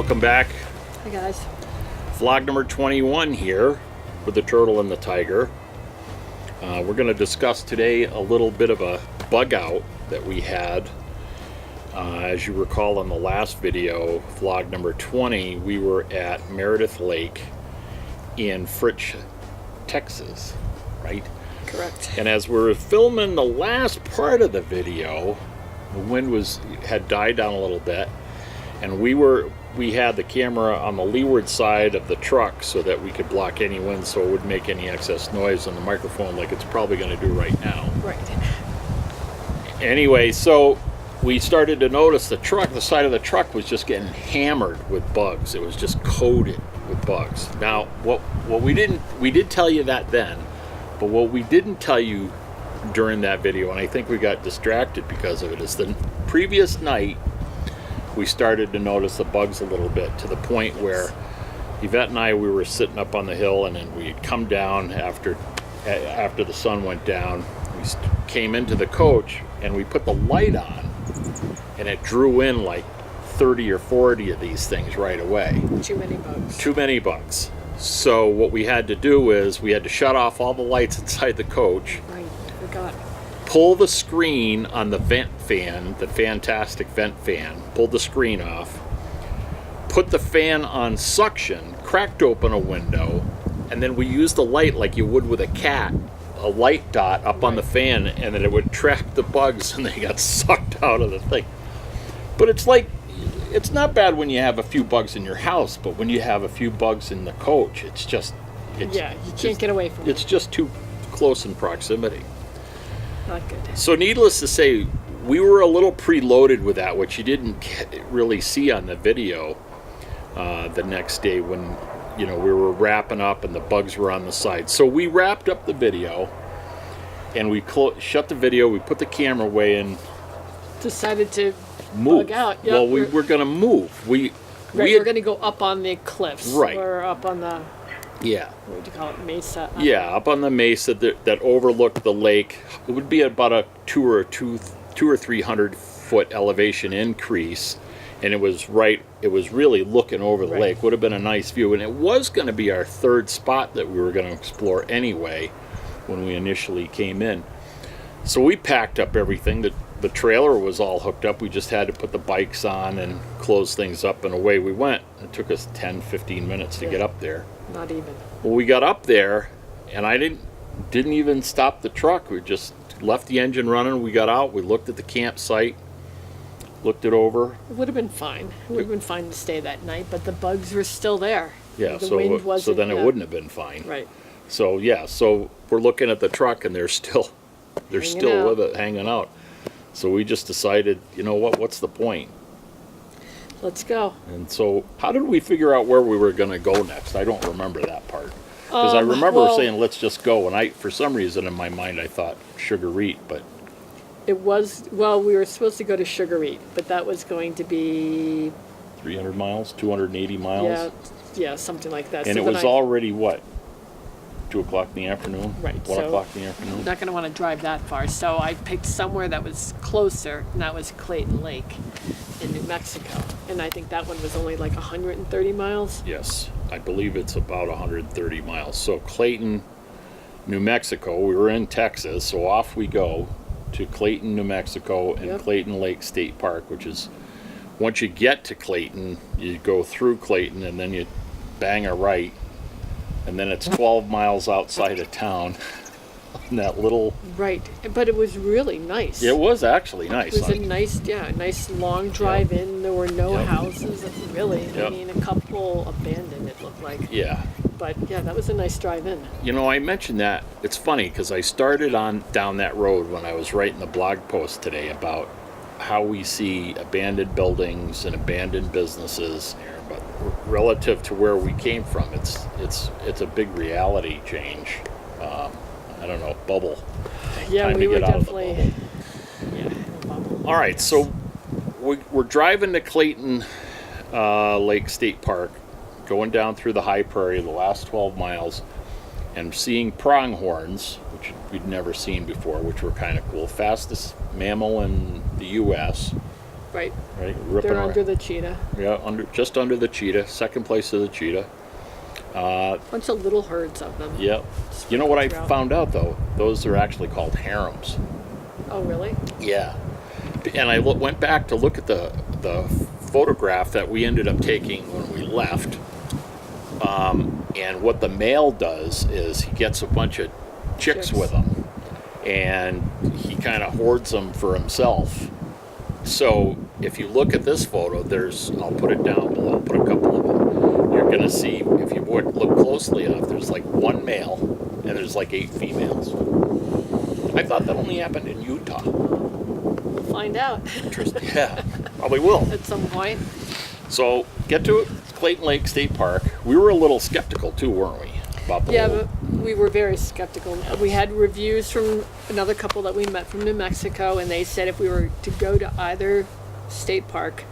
Welcome back. Hey guys. Vlog number 21 here with the turtle and the tiger. We're going to discuss today a little bit of a bug out that we had. As you recall in the last video, vlog number 20, we were at Meredith Lake in Fritch, Texas, right? Correct. And as we were filming the last part of the video, the wind had died down a little bit, and we had the camera on the leeward side of the truck so that we could block any wind so it wouldn't make any excess noise on the microphone like it's probably going to do right now. Right. Anyway, so we started to notice the side of the truck was just getting hammered with bugs. It was just coated with bugs. Now, we did tell you that then, but what we didn't tell you during that video, and I think we got distracted because of it, is the previous night we started to notice the bugs a little bit, to the point where Yvette and I, we were sitting up on the hill, and then we had come down after the sun went down. We came into the coach and we put the light on, and it drew in like 30 or 40 of these things right away. Too many bugs. Too many bugs. So what we had to do is we had to shut off all the lights inside the coach. Right, forgot. Pull the screen on the vent fan, the fantastic vent fan, pulled the screen off, put the fan on suction, cracked open a window, and then we used the light like you would with a cat, a light dot up on the fan, and then it would track the bugs and they got sucked out of the thing. But it's not bad when you have a few bugs in your house, but when you have a few bugs in the coach, you can't get away from it. It's just too close in proximity. Not good. So needless to say, we were a little preloaded with that, which you didn't really see on the video the next day when we were wrapping up and the bugs were on the side. So we wrapped up the video and we shut the video, we put the camera away and decided to move. Bug out. Yep, Well, we were going to move. We're going to go up on the cliffs. Right. Or up on the... Yeah. What would you call it? Mesa? Yeah, up on the mesa that overlooked the lake. It would be about a 200 or 300 foot elevation increase, and it was really looking over the lake. Would have been a nice view, and it was going to be our third spot that we were going to explore anyway when we initially came in. So we packed up everything. The trailer was all hooked up. We just had to put the bikes on and close things up, and away we went. It took us 10-15 minutes to get up there. Not even. Well, we got up there, and I didn't even stop the truck. We just left the engine running. We got out. We looked at the campsite, looked it over. It would have been fine. It would have been fine to stay that night, but the bugs were still there. Yeah, the wind wasn't, so then it wouldn't have been fine. Right. So yeah, so we're looking at the truck, and they're still with it, hanging out. So we just decided, you know what? What's the point? Let's go. And so, how did we figure out where we were going to go next? I don't remember that part. Because I remember saying, let's just go. And for some reason in my mind, I thought Sugarite, but... It was, we were supposed to go to Sugarite, but that was going to be... 300 miles? 280 miles? Yeah, something like that. And so it was already, what? 2 o'clock in the afternoon? Right. 1 o'clock in the afternoon? I'm not going to want to drive that far. So I picked somewhere that was closer, and that was Clayton Lake in New Mexico. And I think that one was only like 130 miles. Yes, I believe it's about 130 miles. So Clayton, New Mexico, we were in Texas, so off we go to Clayton, New Mexico, and Clayton Lake State Park, which is, once you get to Clayton, you go through Clayton, and then you bang a right, and then it's 12 miles outside of town. In that little... Right, but it was really nice. It was actually nice. It was a nice long drive in. There were no houses, really. I mean, a couple abandoned, it looked like. Yeah. But yeah, that was a nice drive in. I mentioned that. It's funny because I started down that road when I was writing the blog post today about how we see abandoned buildings and abandoned businesses. But relative to where we came from, it's a big reality change. I don't know, bubble. Yeah, Time we to were get out definitely. Of the bubble. Yeah, bubble. All right, so we're driving to Clayton Lake State Park, going down through the high prairie the last 12 miles, and seeing pronghorns, which we'd never seen before, which were kind of cool. Fastest mammal in the U.S. Right. right? Ripping They're around. under the cheetah. Yeah, just under the cheetah, second place to the cheetah. Bunch of little herds of them. Yeah. You know what I Throughout. found out though? Those are actually called harems. Oh, really? Yeah. And I went back to look at the photograph that we ended up taking when we left. And what the male does is he gets a bunch of chicks with him, and he kind of hoards them for himself. So if you look at this photo, I'll put it down below, I'll put a couple of them. You're going to see, if you look closely enough, there's like one male, and there's like 8 females. I thought that only happened in Utah. We'll find out Interesting. Yeah, probably will. at some point. So get to Clayton Lake State Park. We were a little skeptical too, weren't we? About the Yeah, whole, but we were very skeptical. We had reviews from another couple that we met from New Mexico, and they said if we were to go to either state park,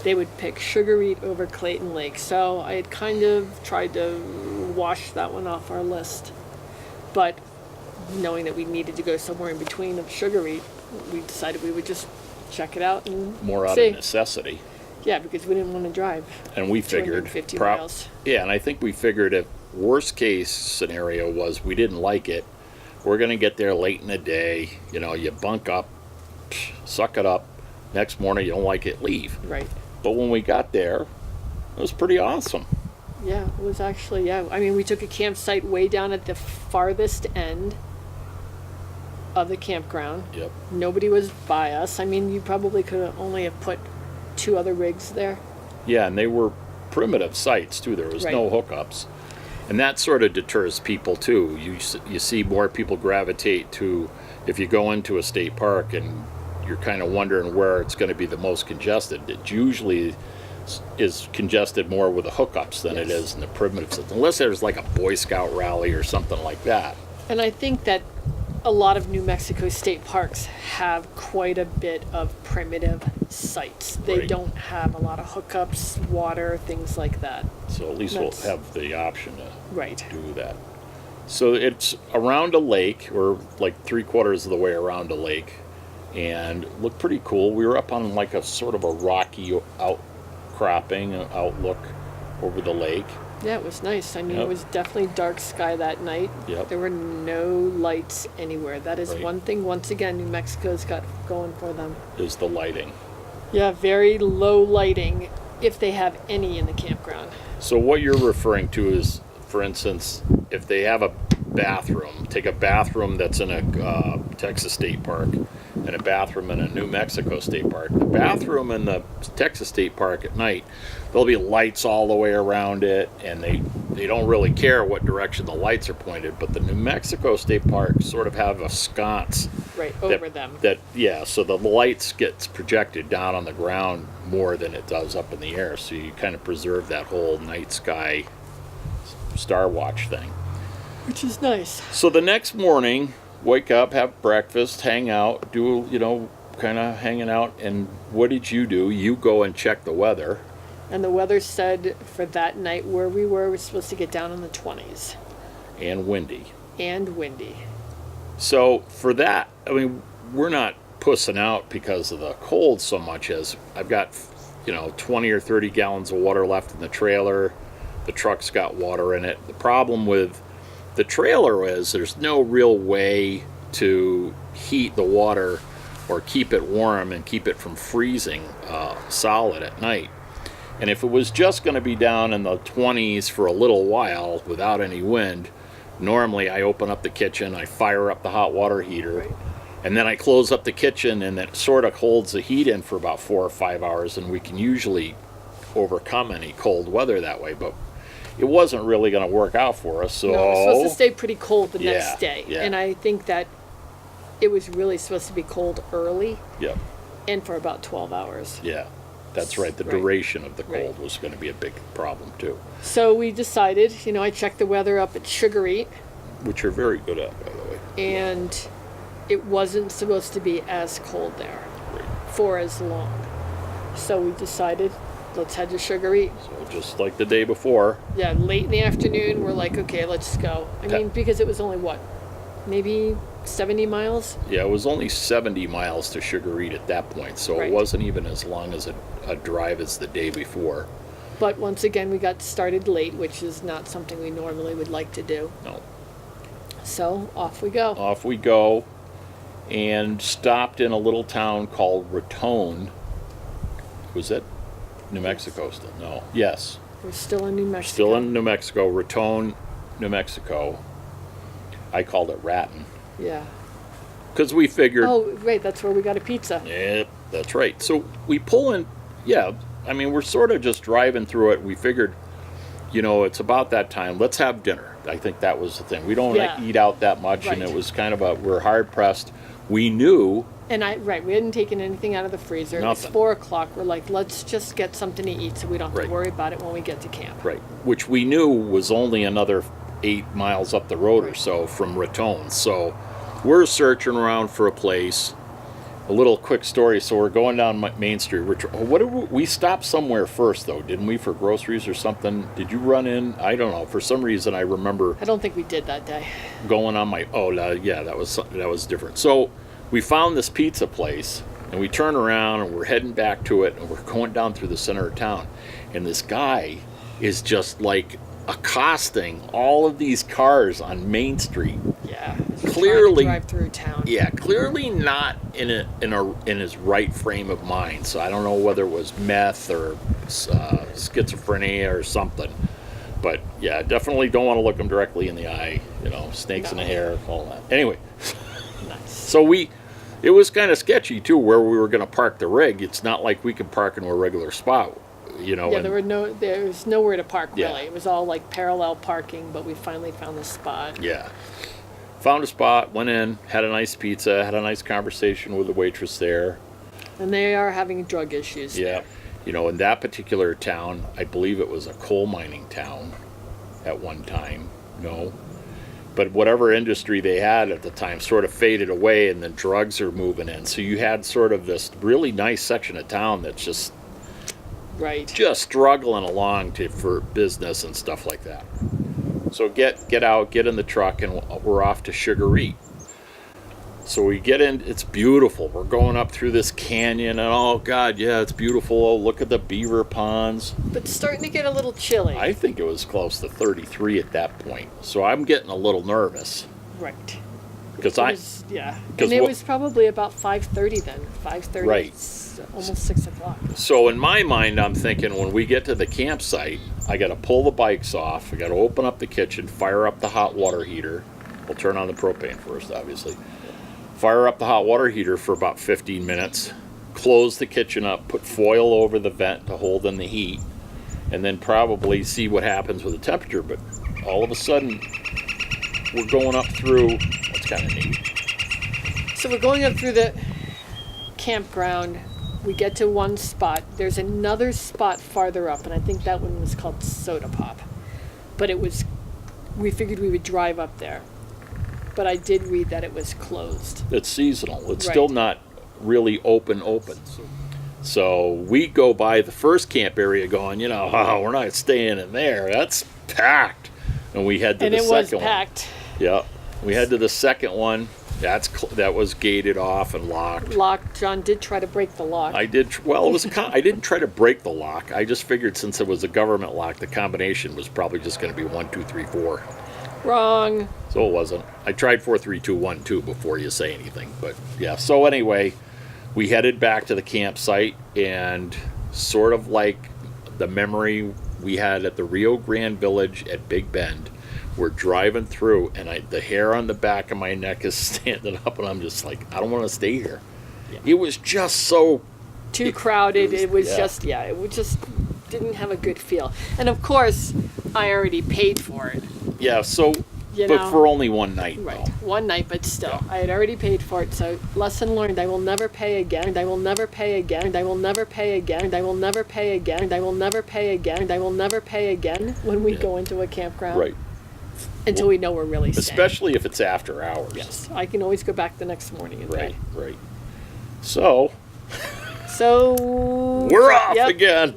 they would pick Sugarite over Clayton Lake. So I had kind of tried to wash that one off our list. But knowing that we needed to go somewhere in between of Sugarite, we decided we would just check it out and more out see. of necessity. Yeah, because we didn't want to drive. And we figured 250 miles. Yeah, and I think we figured if worst case scenario was we didn't like it, we're going to get there late in the day, you bunk up, suck it up, next morning you don't like it, leave. Right. But when we got there, it was pretty awesome. Yeah, it was actually, yeah. I mean, we took a campsite way down at the farthest end of the campground. Yep. Nobody was by us. I mean, you probably could only have put 2 other rigs there. Yeah, and they were primitive sites too. There was no hookups. And that sort of deters people too. You see more people gravitate to, if you go into a state park and you're kind of wondering where it's going to be the most congested, it usually is congested more with the hookups than it is in the primitive system, unless there's like a Boy Scout rally or something like that. And I think that a lot of New Mexico state parks have quite a bit of primitive sites. They Right. don't have a lot of hookups, water, things like that. So at least That's- we'll have the option to Right. do that. So it's around a lake, or like 3/4 of the way around a lake, and looked pretty cool. We were up on like a sort of a rocky outcropping outlook over the lake. Yeah, it was nice. I mean, Yep. it was definitely dark sky that night. Yep. There were no lights anywhere. That is Right. one thing, once again, New Mexico's got going for them. Is the lighting. Yeah, very low lighting, if they have any in the campground. So what you're referring to is, for instance, if they have a bathroom, take a bathroom that's in a Texas State Park and a bathroom in a New Mexico State Park. The bathroom in the Texas State Park at night, there'll be lights all the way around it, and they don't really care what direction the lights are pointed, but the New Mexico State Park sort of have a sconce Right, over them. so the lights gets projected down on the ground more than it does up in the air, so you kind of preserve that whole night sky star watch thing. Which is nice. So the next morning, wake up, have breakfast, hang out, do, kind of hanging out, and what did you do? You go and check the weather. And the weather said for that night where we were supposed to get down in the 20s. And windy. And windy. So for that, I mean, we're not pussing out because of the cold so much as I've got, 20 or 30 gallons of water left in the trailer. The truck's got water in it. The problem with the trailer is there's no real way to heat the water or keep it warm and keep it from freezing solid at night. And if it was just going to be down in the 20s for a little while without any wind, normally I open up the kitchen, I fire up the hot water heater, Right. and then I close up the kitchen, and it sort of holds the heat in for about 4 or 5 hours, and we can usually overcome any cold weather that way. But it wasn't really going to work out for us. So No, it was supposed to stay pretty cold the Yeah, next day. yeah. And I think that it was really supposed to be cold early yeah, and for about 12 hours. yeah, that's right. The Right. duration of the Right. cold was going to be a big problem too, So we decided, I checked the weather up at Sugarite, which you're very good at, by the way. and it wasn't supposed to be as cold there Great. for as long. So we decided, let's head to Sugarite. So just like the day before, Yeah, late in the afternoon, we're like, okay, let's go. I That- mean, because it was only maybe 70 miles. Yeah, it was only 70 miles to Sugarite at that point, so Right. it wasn't even as long as a drive as the day before. But once again, we got started late, which is not something we normally would like to do. No. So off we go. Off we go, and stopped in a little town called Raton. Was that New Mexico still? No. Yes. We're still in New Mexico. Still in New Mexico, Raton, New Mexico. I called it Raton. Yeah. Because we figured, Oh, right. That's where we got a pizza. yeah, that's right. So we pull in, yeah, I mean, we're sort of just driving through it. We figured, it's about that time. Let's have dinner. I think that was the thing. We don't Yeah. eat out that much, and Right. it was kind of we're hard pressed. We knew, And we hadn't taken anything out of the freezer. It was Nothing. 4 o'clock. We're like, let's just get something to eat so we don't have Right. to worry about it when we get to camp. right, which we knew was only another 8 miles up the road or so from Raton. So we're searching around for a place. A little quick story. So we're going down Main Street. We stopped somewhere first, though, didn't we, for groceries or something? Did you run in? I don't know. For some reason, I remember I don't think we did that day. going on my. Oh, yeah, that was different. So we found this pizza place, and we turn around and we're heading back to it, and we're going down through the center of town, and this guy is just like accosting all of these cars on Main Street. Yeah. Clearly- Trying to drive through town. Yeah, clearly not in his right frame of mind. So I don't know whether it was meth or schizophrenia or something. But yeah, definitely don't want to look him directly in the eye. Snakes in the hair, all that. Anyway, Nice. so it was kind of sketchy too where we were going to park the rig. It's not like we could park in a regular spot. Yeah, and- there was nowhere to park Yeah. really. It was all like parallel parking, but we finally found a spot. Yeah. Found a spot, went in, had a nice pizza, had a nice conversation with the waitress there. And they are having drug issues. Yeah. In that particular town, I believe it was a coal mining town at one time. No. But whatever industry they had at the time sort of faded away, and then drugs are moving in. So you had sort of this really nice section of town that's just Right. struggling along for business and stuff like that. So get out, get in the truck, and we're off to Sugarite. So we get in, it's beautiful. We're going up through this canyon, and oh God, yeah, it's beautiful. Oh, look at the beaver ponds. But it's starting to get a little chilly. I think it was close to 33 at that point. So I'm getting a little nervous. Right. Because Yeah. 'cause And it what- was probably about 5:30 then. 5:30. Right. It's almost 6 o'clock. So in my mind, I'm thinking when we get to the campsite, I got to pull the bikes off. I got to open up the kitchen, fire up the hot water heater. We'll turn on the propane first, obviously. Fire up the hot water heater for about 15 minutes. Close the kitchen up, put foil over the vent to hold in the heat, and then probably see what happens with the temperature. But all of a sudden, we're going up through. That's kind of neat. So we're going up through the campground. We get to one spot. There's another spot farther up, and I think that one was called Soda Pop. But we figured we would drive up there. But I did read that it was closed. It's seasonal. It's Right. still not really open. So we go by the first camp area going, oh, we're not staying in there. That's packed. And we head to And the it was second one. packed. Yeah. We head to the second one. That was gated off and locked. Locked. John did try to break the lock. I did. Well, it was. I didn't try to break the lock. I just figured since it was a government lock, the combination was probably just going to be 1, 2, 3, 4. Wrong. So it wasn't. I tried 4, 3, 2, 1, 2 before you say anything. But yeah. So anyway, we headed back to the campsite, and sort of like the memory we had at the Rio Grande Village at Big Bend, we're driving through, and the hair on the back of my neck is standing up, and I'm just like, I don't want to stay here. Yeah. It was just so. Too crowded. It was yeah. just didn't have a good feel. And of course, I already paid for it. Yeah. So, You but know. for only one night. Right. Though. One night, but still. Yeah. I had already paid for it, so lesson learned. I will never pay again. I will never pay again. I will never pay again. I will never pay again. I will never pay again. I will never pay again when we Yeah. go into a campground. Right. Until we know we're really staying. Especially if it's after hours. Yes. I can always go back the next morning and Right. pay. Right. So So we're off yep. again.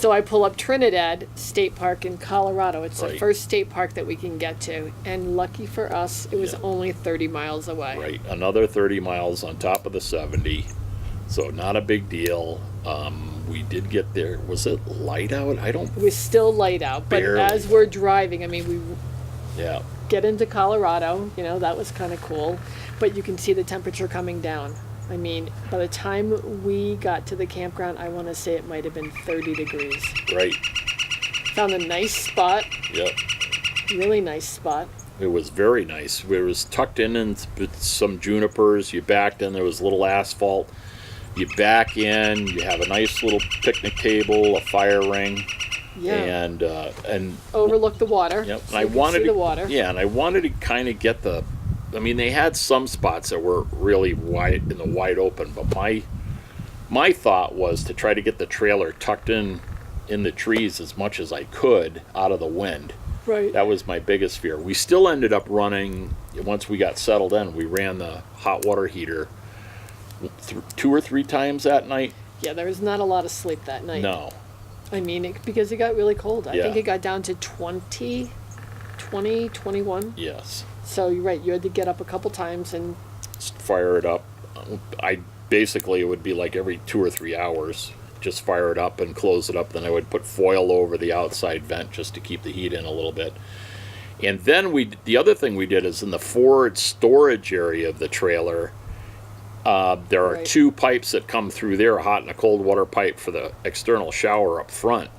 So I pull up Trinidad State Park in Colorado. It's the Right. first state park that we can get to. And lucky for us, it was Yeah. only 30 miles away. Right, another 30 miles on top of the 70, so not a big deal. We did get there. Was it light out? I don't. It was still light out, but Barely. as we're driving, I mean, we Yeah, get into Colorado, you know, that was kind of cool. But you can see the temperature coming down. I mean, by the time we got to the campground, I want to say it might have been 30 degrees. right. Found a nice spot, Yep. really nice spot. It was very nice. It was tucked in with some junipers. You backed in. There was a little asphalt. You back in. You have a nice little picnic table, a fire ring, Yeah. and Overlook the water. yep. So And I you can wanted see to, the water. yeah, and I wanted to kind of get the. I mean, they had some spots that were really wide in the wide open, but my thought was to try to get the trailer tucked in the trees as much as I could out of the wind. Right. That was my biggest fear. We still ended up running, once we got settled in, we ran the hot water heater 2 or 3 times that night. Yeah, there was not a lot of sleep that night. No. I mean, because it got really cold. I think Yeah. it got down to 21. Yes. So you're right, you had to get up a couple times and Fire it up. It would be like every 2 or 3 hours. Just fire it up and close it up. Then I would put foil over the outside vent just to keep the heat in a little bit. And then the other thing we did is in the forward storage area of the trailer, there are Right. 2 pipes that come through there, a hot and a cold water pipe for the external shower up front.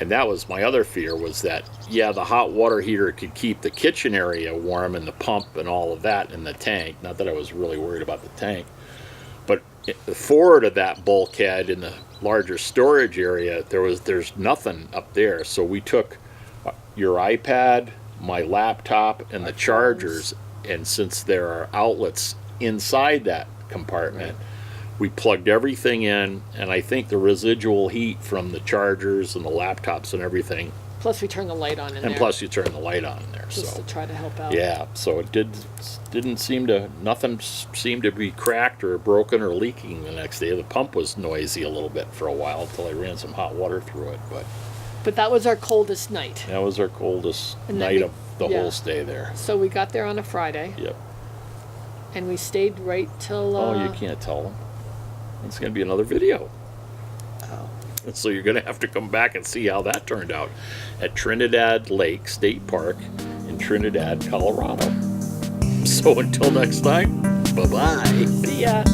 And that was my other fear, was that, yeah, the hot water heater could keep the kitchen area warm and the pump and all of that in the tank. Not that I was really worried about the tank. But forward of that bulkhead in the larger storage area, there's nothing up there. So we took your iPad, my laptop, and the chargers, and since there are outlets inside that compartment, we plugged everything in, and I think the residual heat from the chargers and the laptops and everything, plus we turned the light on in there. and plus you turn the light on in there. just So to try to help out. yeah, so it didn't seem to, nothing seemed to be cracked or broken or leaking the next day. The pump was noisy a little bit for a while until I ran some hot water through it, but But that was our coldest night. that was our coldest And then night we- of the yeah. whole stay there. So we got there on a Friday Yep. and we stayed right till Oh, you can't tell them. It's going to be another video. Oh. And so you're going to have to come back and see how that turned out at Trinidad Lake State Park in Trinidad, Colorado. So until next time, bye-bye. See ya.